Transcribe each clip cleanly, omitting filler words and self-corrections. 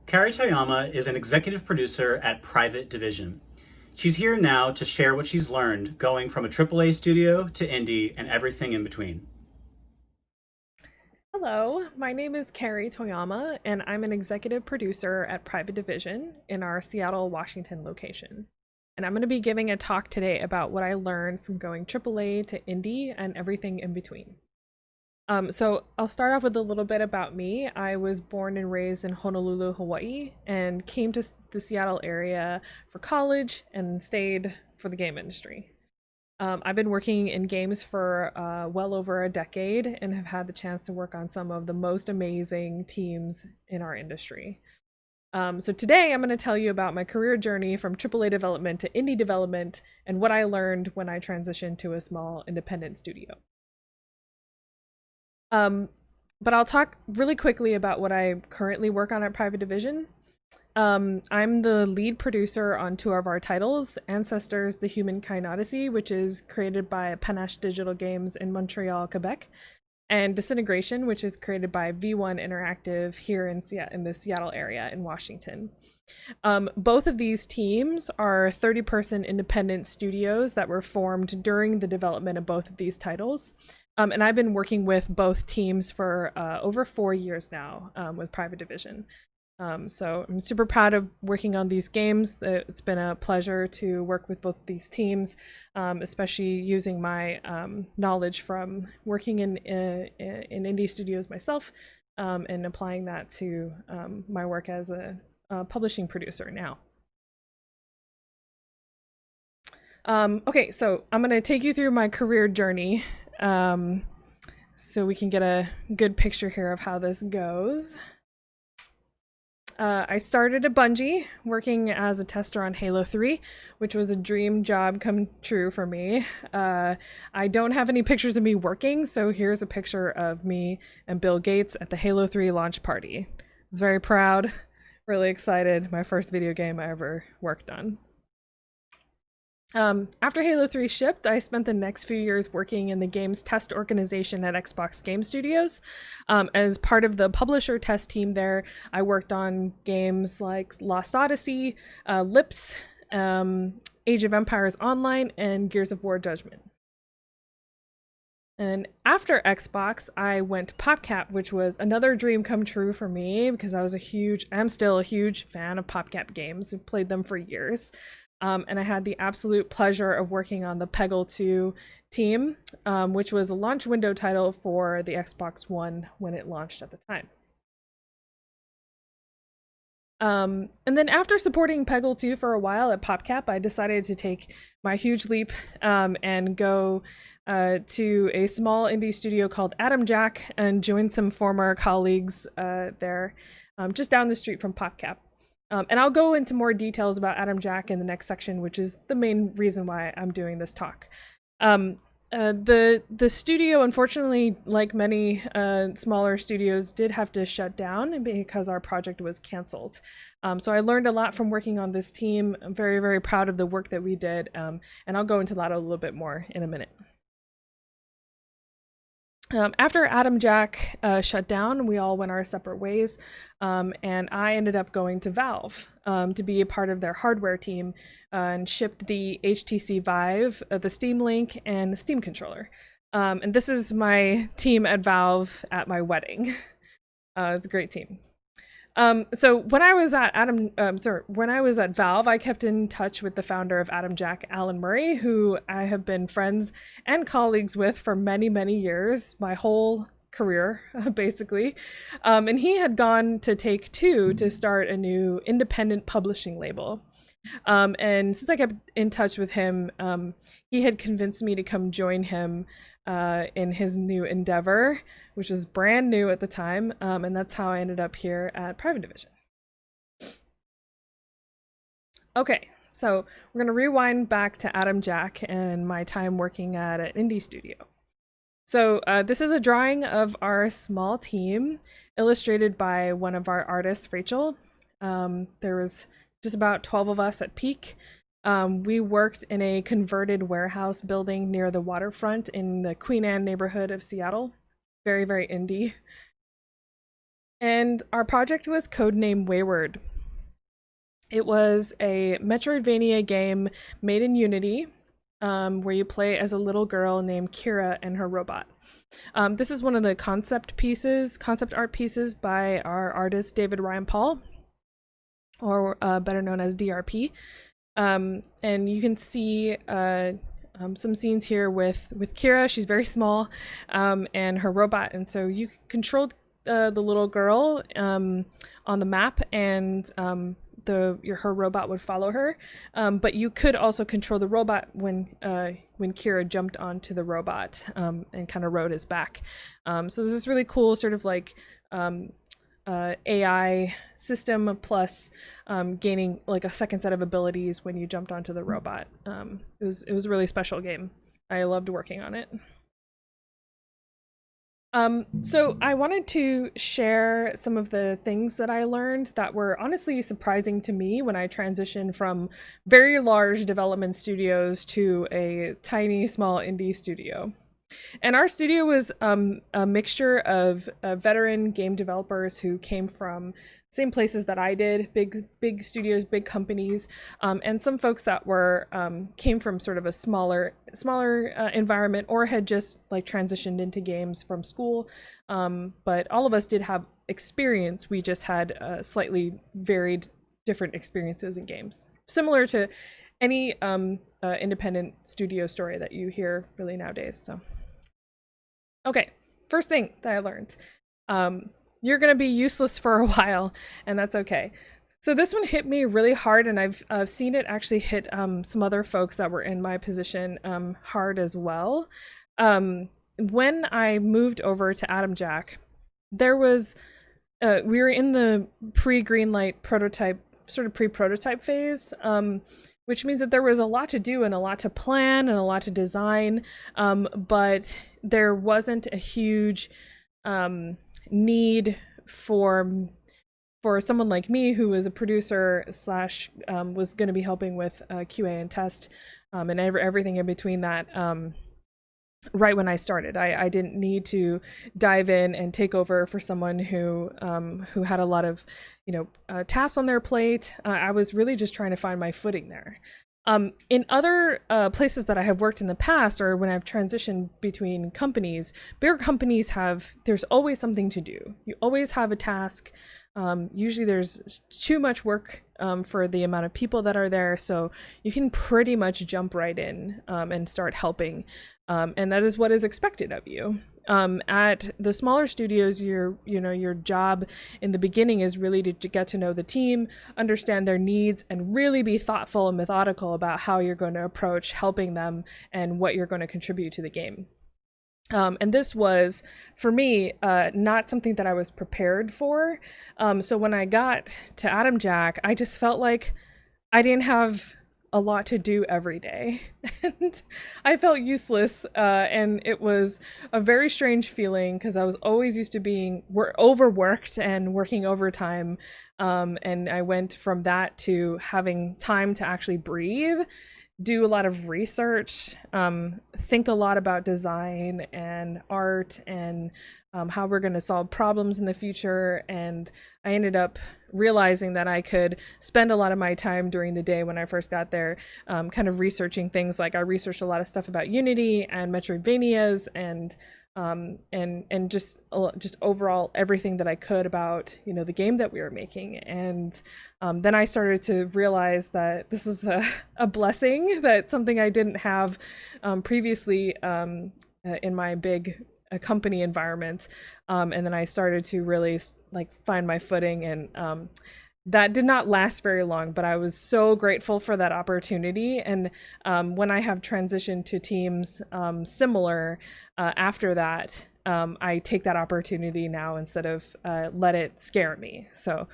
Kari Toyama is an executive producer at Private Division. She's here now to share what she's learned going from a AAA studio to indie and everything in between. Hello, my name is Kari Toyama, and I'm an executive producer at Private Division in our Seattle, Washington location. And I'm going to be giving a talk today about what I learned from going AAA to indie and everything in between. So I'll start off with a little bit about me. I was born and raised in Honolulu, Hawaii, and came to the Seattle area for college and stayed for the game industry. I've been working in games for well over a decade and have had the chance to work on some of the most amazing teams in our industry. So today I'm going to tell you about my career journey from AAA development to indie development and what I learned when I transitioned to a small independent studio. But I'll talk really quickly about what I currently work on at Private Division. I'm the lead producer on two of our titles, Ancestors: The Humankind Odyssey, which is created by Panache Digital Games in Montreal, Quebec, and Disintegration, which is created by V1 Interactive here in the Seattle area in Washington. Both of these teams are 30-person independent studios that were formed during the development of both of these titles. And I've been working with both teams for over 4 years now with Private Division. So I'm super proud of working on these games. It's been a pleasure to work with both of these teams, especially using my knowledge from working in indie studios myself and applying that to my work as a publishing producer now. Okay, so I'm going to take you through my career journey so we can get a good picture here of how this goes. I started at Bungie working as a tester on Halo 3, which was a dream job come true for me. I don't have any pictures of me working, so here's a picture of me and Bill Gates at the Halo 3 launch party. I was very proud, really excited. My first video game I ever worked on. After Halo 3 shipped, I spent the next few years working in the game's test organization at Xbox Game Studios. As part of the publisher test team there, I worked on games like Lost Odyssey, Lips, Age of Empires Online, and Gears of War Judgment. And after Xbox, I went to PopCap, which was another dream come true for me because I'm still a huge fan of PopCap games. I've played them for years. And I had the absolute pleasure of working on the Peggle 2 team, which was a launch window title for the Xbox One when it launched at the time. And then after supporting Peggle 2 for a while at PopCap, I decided to take my huge leap and go to a small indie studio called Adam Jack and join some former colleagues there just down the street from PopCap. And I'll go into more details about Adam Jack in the next section, which is the main reason why I'm doing this talk. The studio, unfortunately, like many smaller studios, did have to shut down because our project was canceled. So I learned a lot from working on this team. I'm very, very proud of the work that we did, and I'll go into that a little bit more in a minute. After Adam Jack shut down, we all went our separate ways, and I ended up going to Valve to be a part of their hardware team and shipped the HTC Vive, the Steam Link, and the Steam controller. And this is my team at Valve at my wedding. It's a great team. So when I was at Valve, I kept in touch with the founder of Adam Jack, Alan Murray, who I have been friends and colleagues with for many, many years, my whole career, basically. And he had gone to Take-Two to start a new independent publishing label. And since I kept in touch with him, he had convinced me to come join him in his new endeavor, which was brand new at the time, and that's how I ended up here at Private Division. Okay, so we're going to rewind back to Adam Jack and my time working at an indie studio. So this is a drawing of our small team, illustrated by one of our artists, Rachel. There was just about 12 of us at peak. We worked in a converted warehouse building near the waterfront in the Queen Anne neighborhood of Seattle. Very, very indie. And our project was codenamed Wayward. It was a Metroidvania game made in Unity, where you play as a little girl named Kira and her robot. This is one of the concept art pieces by our artist David Ryan Paul, or better known as DRP. And you can see some scenes here with Kira. She's very small, and her robot, and so you controlled the little girl on the map, and her robot would follow her, but you could also control the robot when Kira jumped onto the robot and kind of rode his back. So there's this really cool sort of like AI system, plus gaining like a second set of abilities when you jumped onto the robot. It was a really special game. I loved working on it. So I wanted to share some of the things that I learned that were honestly surprising to me when I transitioned from very large development studios to a tiny, small indie studio. And our studio was a mixture of veteran game developers who came from same places that I did, big studios, big companies, and some folks that were came from sort of a smaller environment, or had just like transitioned into games from school. But all of us did have experience. We just had slightly varied, different experiences in games, similar to any independent studio story that you hear really nowadays. So, okay, first thing that I learned. You're going to be useless for a while, and that's okay. So this one hit me really hard, and I've seen it actually hit some other folks that were in my position hard as well. When I moved over to Atom Jack, there was we were in the pre-greenlight prototype, sort of pre-prototype phase, which means that there was a lot to do and a lot to plan and a lot to design, but there wasn't a huge need for someone like me, who was a producer slash was going to be helping with QA and test and everything in between that. Right when I started, I didn't need to dive in and take over for someone who had a lot of tasks on their plate. I was really just trying to find my footing there. In other places that I have worked in the past, or when I've transitioned between companies, bigger companies there's always something to do. You always have a task. Usually there's too much work for the amount of people that are there, so you can pretty much jump right in and start helping. And that is what is expected of you. At the smaller studios, your job in the beginning is really to get to know the team, understand their needs, and really be thoughtful and methodical about how you're going to approach helping them and what you're going to contribute to the game. And this was, for me, not something that I was prepared for. So when I got to Atom Jack, I just felt like I didn't have a lot to do every day, and I felt useless, and it was a very strange feeling, because I was always used to being overworked and working overtime, and I went from that to having time to actually breathe, do a lot of research, think a lot about design and art and how we're going to solve problems in the future. And I ended up realizing that I could spend a lot of my time during the day when I first got there kind of researching things. Like I researched a lot of stuff about Unity and Metroidvanias and just overall everything that I could about the game that we were making. And then I started to realize that this is a blessing, that something I didn't have previously in my big company environment. And then I started to really find my footing, and that did not last very long, but I was so grateful for that opportunity. And when I have transitioned to teams similar after that, I take that opportunity now instead of let it scare me. So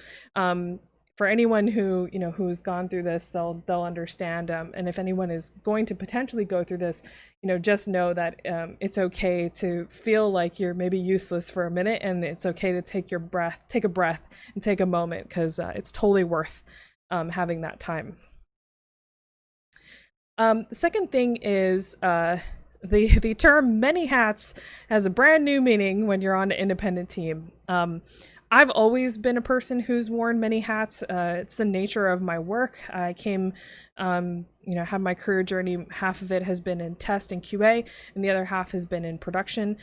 for anyone who's gone through this, they'll understand. And if anyone is going to potentially go through this, just know that it's okay to feel like you're maybe useless for a minute, and it's okay to take a breath and take a moment, because it's totally worth having that time. The second thing is the term many hats has a brand new meaning when you're on an independent team. I've always been a person who's worn many hats. It's the nature of my work. I came, had my career journey. Half of it has been in test and QA, and the other half has been in production.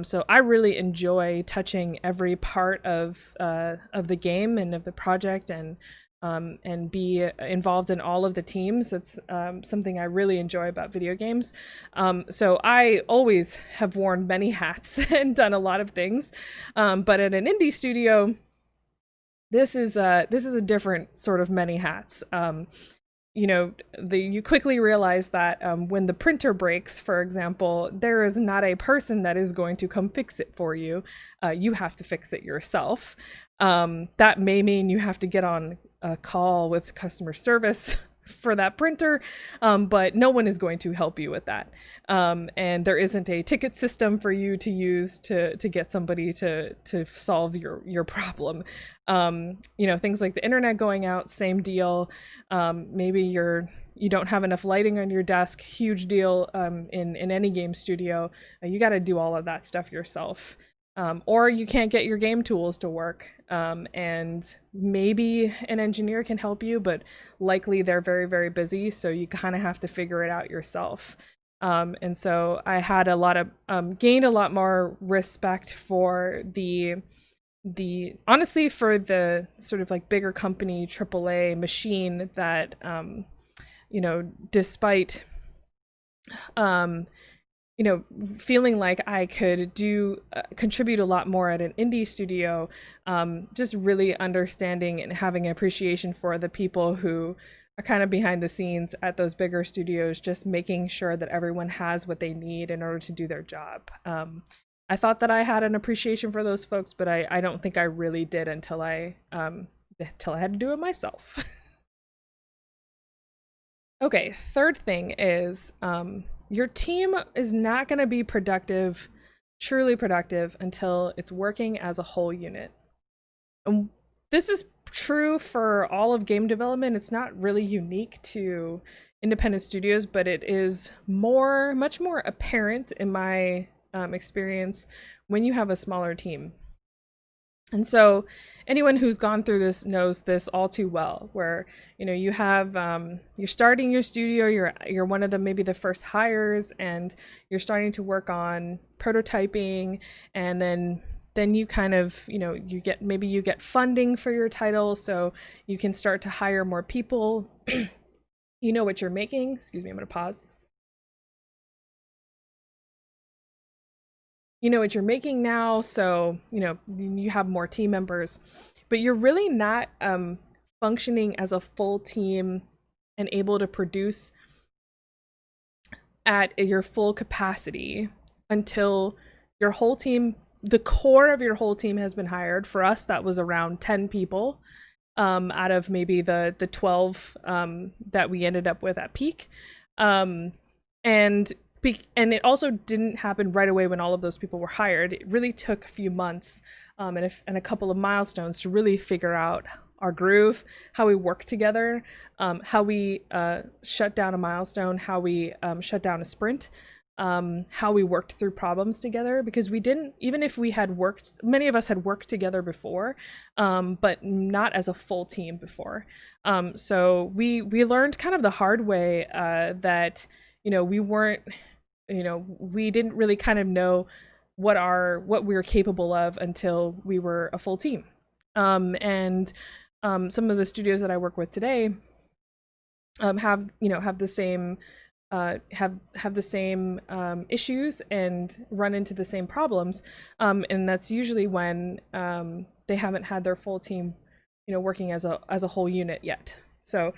So I really enjoy touching every part of the game and of the project, and be involved in all of the teams. That's something I really enjoy about video games. So I always have worn many hats and done a lot of things. But at an indie studio, this is a different sort of many hats. You quickly realize that when the printer breaks, for example, there is not a person that is going to come fix it for you. You have to fix it yourself. That may mean you have to get on a call with customer service for that printer, but no one is going to help you with that. And there isn't a ticket system for you to use to get somebody to solve your problem. Things like the internet going out, same deal. Maybe you don't have enough lighting on your desk, huge deal. In any game studio, you got to do all of that stuff yourself. Or you can't get your game tools to work, and maybe an engineer can help you, but likely they're very, very busy, so you kind of have to figure it out yourself. And so I had gained a lot more respect for the honestly, for the sort of like bigger company AAA machine that, despite feeling like I could contribute a lot more at an indie studio, just really understanding and having an appreciation for the people who are kind of behind the scenes at those bigger studios, just making sure that everyone has what they need in order to do their job. I thought that I had an appreciation for those folks, but I don't think I really did until I had to do it myself. Okay, third thing is, your team is not going to be truly productive, until it's working as a whole unit. And this is true for all of game development. It's not really unique to independent studios, but it is much more apparent in my experience when you have a smaller team. And so anyone who's gone through this knows this all too well, where you have you're starting your studio, you're one of maybe the first hires, and you're starting to work on prototyping, and then you kind of you get funding for your title, so you can start to hire more people. You know what you're making. Excuse me, I'm gonna pause. You know what you're making now, so you have more team members, but you're really not functioning as a full team and able to produce at your full capacity until your whole team, the core of your whole team, has been hired. For us, that was around 10 people out of maybe the 12 that we ended up with at peak. And it also didn't happen right away when all of those people were hired. It really took a few months and a couple of milestones to really figure out our groove, how we work together, how we shut down a milestone, how we shut down a sprint, how we worked through problems together. Because even if we had worked, many of us had worked together before, but not as a full team before. So we learned kind of the hard way that we didn't really kind of know what we were capable of until we were a full team. And some of the studios that I work with today have the same issues and run into the same problems, and that's usually when they haven't had their full team working as a whole unit yet. So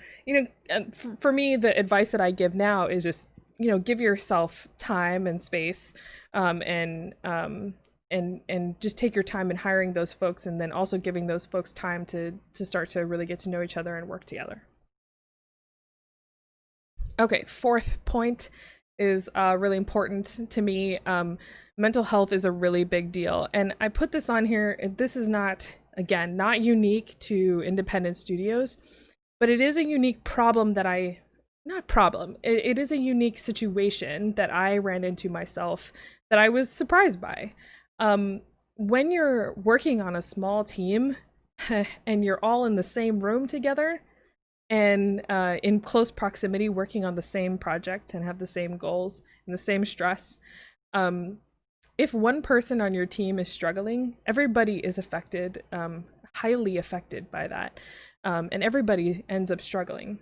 for me, the advice that I give now is just give yourself time and space, and just take your time in hiring those folks, and then also giving those folks time to start to really get to know each other and work together. Okay, fourth point is really important to me. Mental health is a really big deal, and I put this on here. This is not unique to independent studios, but it is a unique problem it is a unique situation that I ran into myself that I was surprised by. when you're working on a small team and you're all in the same room together and in close proximity working on the same project and have the same goals and the same stress, if one person on your team is struggling, everybody is affected, highly affected by that, and everybody ends up struggling.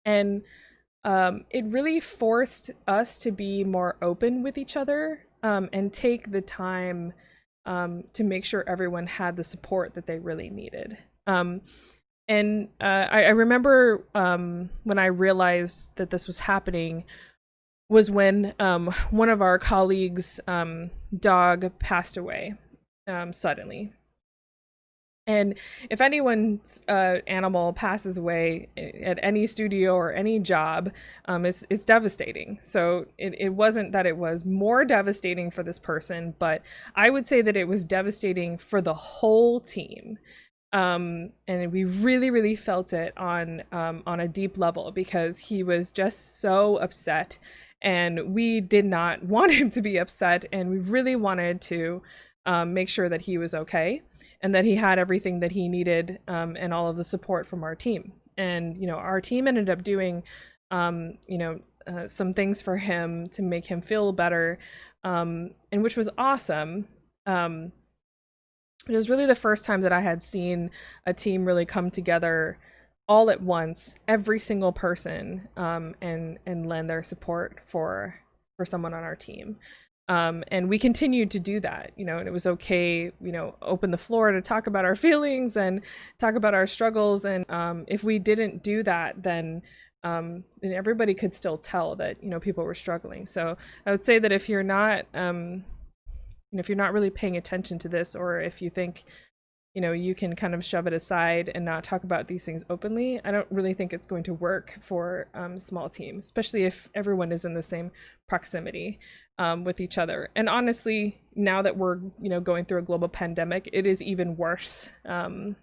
And it really forced us to be more open with each other, and take the time to make sure everyone had the support that they really needed. And I remember when I realized that this was happening was when one of our colleagues' dog passed away suddenly. And if anyone's animal passes away at any studio or any job, it's devastating. So it wasn't that it was more devastating for this person, but I would say that it was devastating for the whole team. And we really, really felt it on a deep level because he was just so upset, and we did not want him to be upset, and we really wanted to make sure that he was okay and that he had everything that he needed, and all of the support from our team. And our team ended up doing some things for him to make him feel better, and which was awesome. It was really the first time that I had seen a team really come together all at once, every single person, and lend their support for someone on our team. And we continued to do that, and it was okay, open the floor to talk about our feelings and talk about our struggles. And if we didn't do that, then everybody could still tell that, people were struggling. So I would say that if you're not, if you're not really paying attention to this, or if you think, you can kind of shove it aside and not talk about these things openly, I don't really think it's going to work for small teams, especially if everyone is in the same proximity with each other. And honestly, now that we're, going through a global pandemic, it is even worse of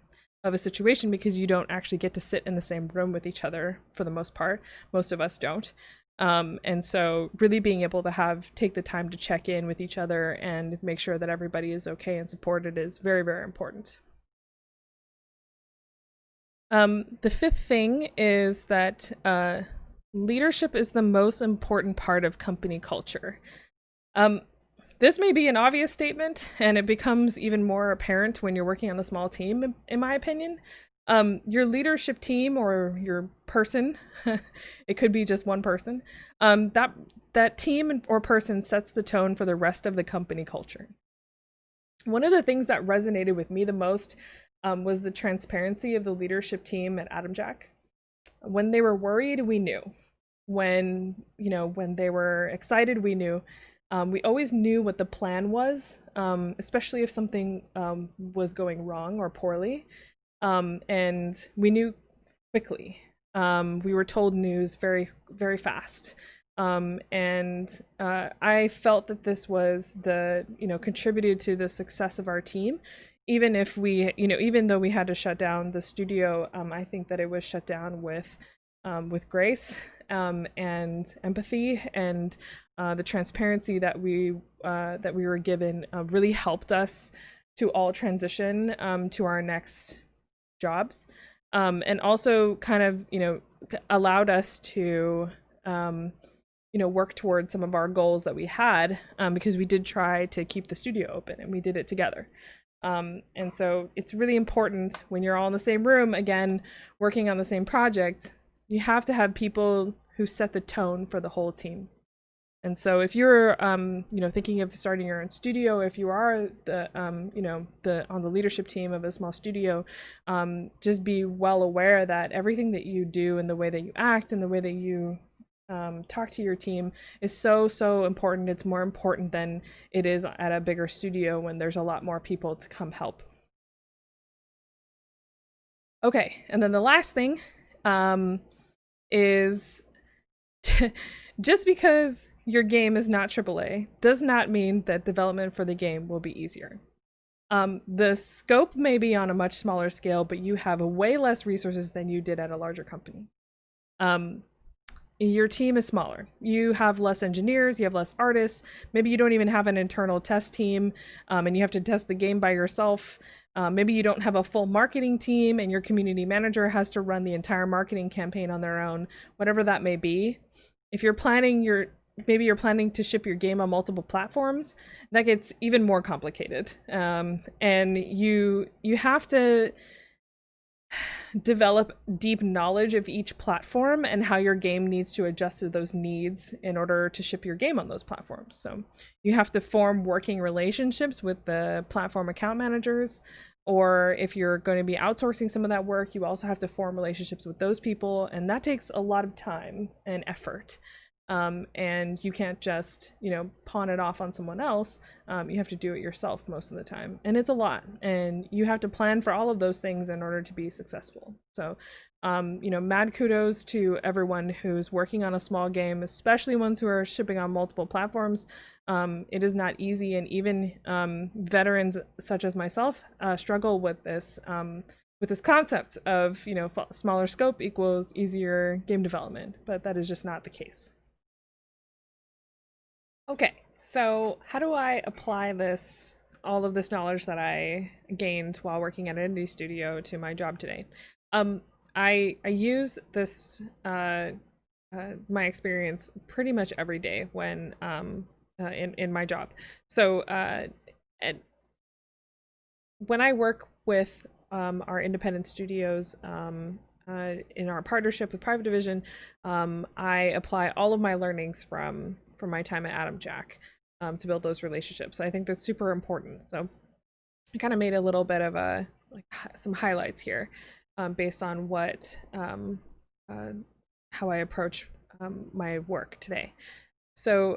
a situation because you don't actually get to sit in the same room with each other for the most part. Most of us don't. And so really being able to take the time to check in with each other and make sure that everybody is okay and supported is very, very important. The fifth thing is that leadership is the most important part of company culture. This may be an obvious statement, and it becomes even more apparent when you're working on a small team, in my opinion. Your leadership team or your person, it could be just one person, that team or person sets the tone for the rest of the company culture. One of the things that resonated with me the most was the transparency of the leadership team at Adam Jack. When they were worried, we knew. When they were excited, we knew. We always knew what the plan was, especially if something was going wrong or poorly. And we knew quickly. We were told news very, very fast. And I felt that this was contributed to the success of our team. Even if even though we had to shut down the studio, I think that it was shut down with grace, and empathy, and the transparency that we were given really helped us to all transition to our next jobs, and also kind of allowed us to work towards some of our goals that we had, because we did try to keep the studio open and we did it together. And so it's really important when you're all in the same room, again, working on the same project, you have to have people who set the tone for the whole team. And so if you're, thinking of starting your own studio, if you are on the leadership team of a small studio, just be well aware that everything that you do and the way that you act and the way that you talk to your team is so important. It's more important than it is at a bigger studio when there's a lot more people to come help. Okay, and then the last thing is just because your game is not AAA does not mean that development for the game will be easier. The scope may be on a much smaller scale, but you have way less resources than you did at a larger company. your team is smaller. You have less engineers, you have less artists. Maybe you don't even have an internal test team, and you have to test the game by yourself. Maybe you don't have a full marketing team, and your community manager has to run the entire marketing campaign on their own, whatever that may be. If you're planning your maybe you're planning to ship your game on multiple platforms, that gets even more complicated. And you have to develop deep knowledge of each platform and how your game needs to adjust to those needs in order to ship your game on those platforms. So you have to form working relationships with the platform account managers, or if you're going to be outsourcing some of that work, you also have to form relationships with those people, and that takes a lot of time and effort. And you can't just, pawn it off on someone else. You have to do it yourself most of the time, and it's a lot, and you have to plan for all of those things in order to be successful. So, mad kudos to everyone who's working on a small game, especially ones who are shipping on multiple platforms. It is not easy, and even veterans such as myself struggle with this concept of, smaller scope equals easier game development, but that is just not the case. Okay, so how do I apply all of this knowledge that I gained while working at an indie studio to my job today? I use this my experience pretty much every day when in my job. So when I work with our independent studios in our partnership with Private Division, I apply all of my learnings from my time at Adam Jack to build those relationships. I think that's super important. So I kind of made a little bit of some highlights here based on how I approach my work today. So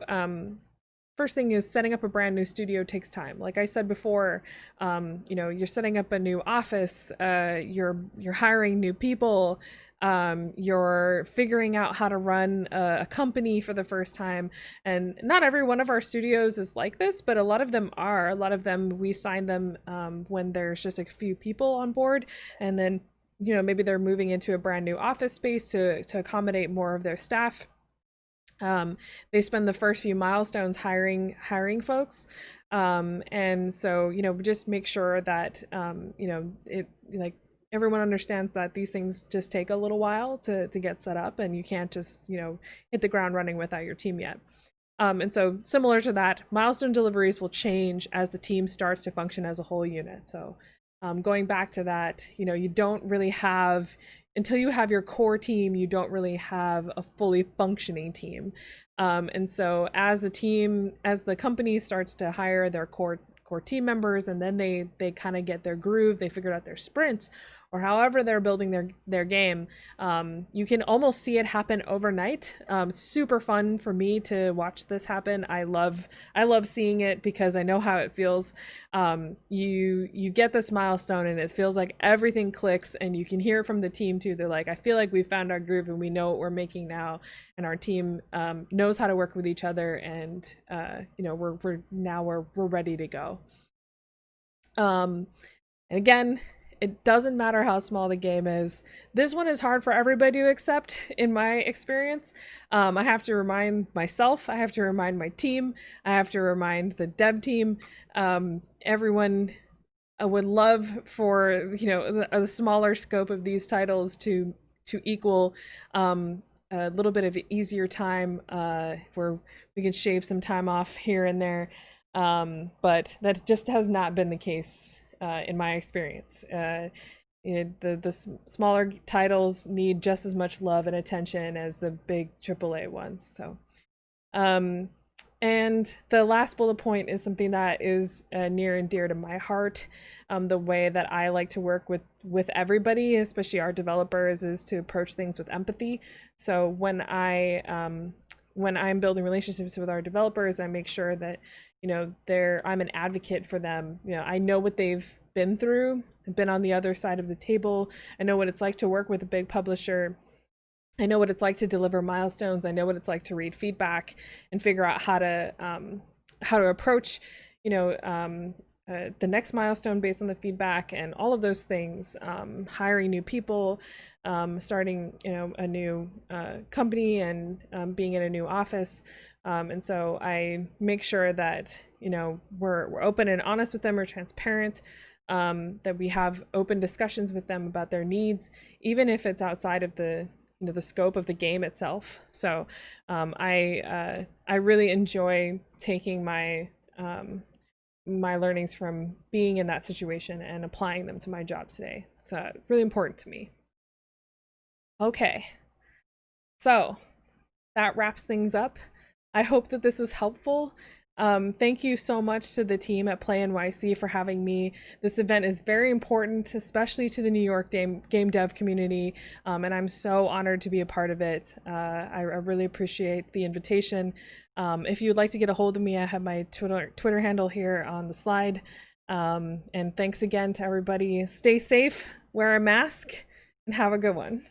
first thing is, setting up a brand new studio takes time. Like I said before, you're setting up a new office, you're hiring new people, you're figuring out how to run a company for the first time. And not every one of our studios is like this, but a lot of them are. A lot of them, we sign them when there's just a few people on board, and then maybe they're moving into a brand new office space to accommodate more of their staff. They spend the first few milestones hiring folks, and so just make sure that everyone understands that these things just take a little while to get set up, and you can't just hit the ground running without your team yet. And so similar to that, milestone deliveries will change as the team starts to function as a whole unit. So going back to that, you don't really have, until you have your core team, you don't really have a fully functioning team. And so as the company starts to hire their core team members, and then they kind of get their groove, they figured out their sprints, or however they're building their game, you can almost see it happen overnight. Super fun for me to watch this happen. I love seeing it because I know how it feels. You get this milestone and it feels like everything clicks, and you can hear it from the team too. They're like, I feel like we found our groove and we know what we're making now, and our team knows how to work with each other, and we're ready to go. And again, it doesn't matter how small the game is. This one is hard for everybody to accept, in my experience. I have to remind myself, I have to remind my team, I have to remind the dev team. Everyone would love for a smaller scope of these titles to equal a little bit of easier time, where we can shave some time off here and there. But that just has not been the case in my experience. The smaller titles need just as much love and attention as the big AAA ones. So, and the last bullet point is something that is near and dear to my heart. The way that I like to work with everybody, especially our developers, is to approach things with empathy. So when I'm building relationships with our developers, I make sure that I'm an advocate for them. I know what they've been through. I've been on the other side of the table. I know what it's like to work with a big publisher. I know what it's like to deliver milestones. I know what it's like to read feedback and figure out how to approach the next milestone based on the feedback and all of those things, hiring new people, starting, a new company, and being in a new office. And so I make sure that, we're open and honest with them, we're transparent, that we have open discussions with them about their needs, even if it's outside of the the scope of the game itself. So I really enjoy taking my my learnings from being in that situation and applying them to my job today. It's really important to me. Okay, so that wraps things up. I hope that this was helpful. Thank you so much to the team at Play NYC for having me. This event is very important, especially to the New York game dev community, and I'm so honored to be a part of it. I really appreciate the invitation. If you'd like to get a hold of me, I have my Twitter handle here on the slide. And thanks again to everybody. Stay safe, wear a mask, and have a good one.